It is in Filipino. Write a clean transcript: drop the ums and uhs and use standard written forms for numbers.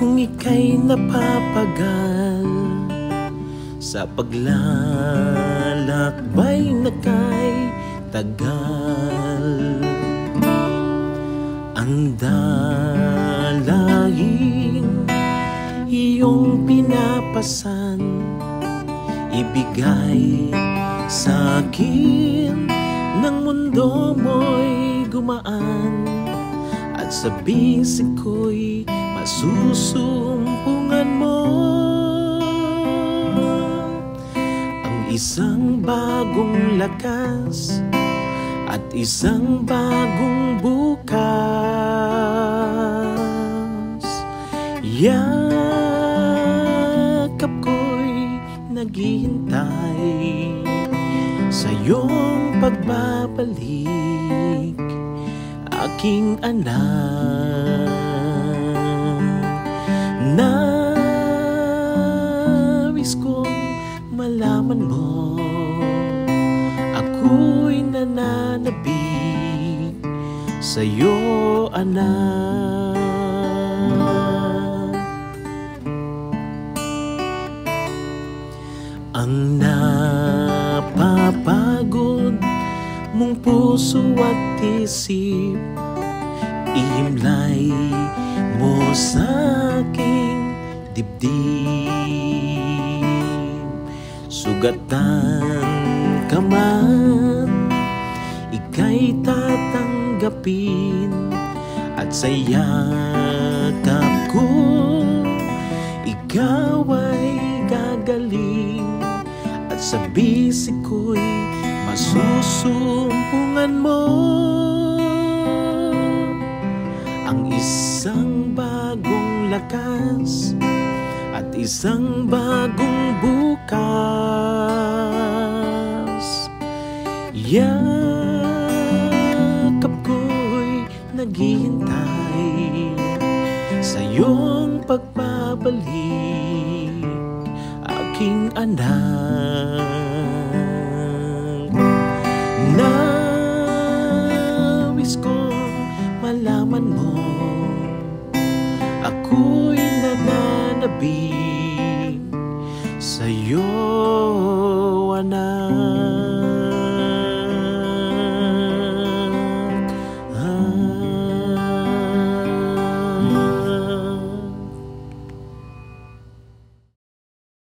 kung ika'y napapagal sa paglalakbay na kay tagal. Ang dalahin iyong pinapasan, ibigay sa akin ng mundo mo'y gumaan, at sa bisig ko'y masusumpungan mo ang isang bagong lakas at isang bagong bukas. Yakap ko'y naghihintay sa iyong pagbabalik, aking anak. Nais kong malaman mo, ako'y nananabik sa'yo, anak. Ang napapagod mong puso at isip, ihimlay mo sa aking dibdib. Sugatan ka man, ika'y tatanggapin, at sa yakap ko ikaw ay gagaling, at sa bisig ko'y masusumpungan mo ang isang bagong lakas at isang bagong bukas. Yakap ko'y naghihintay sa iyong pagbabalik, aking anak. Nais kong malaman mo, ako'y nananabik sa'yo, anak.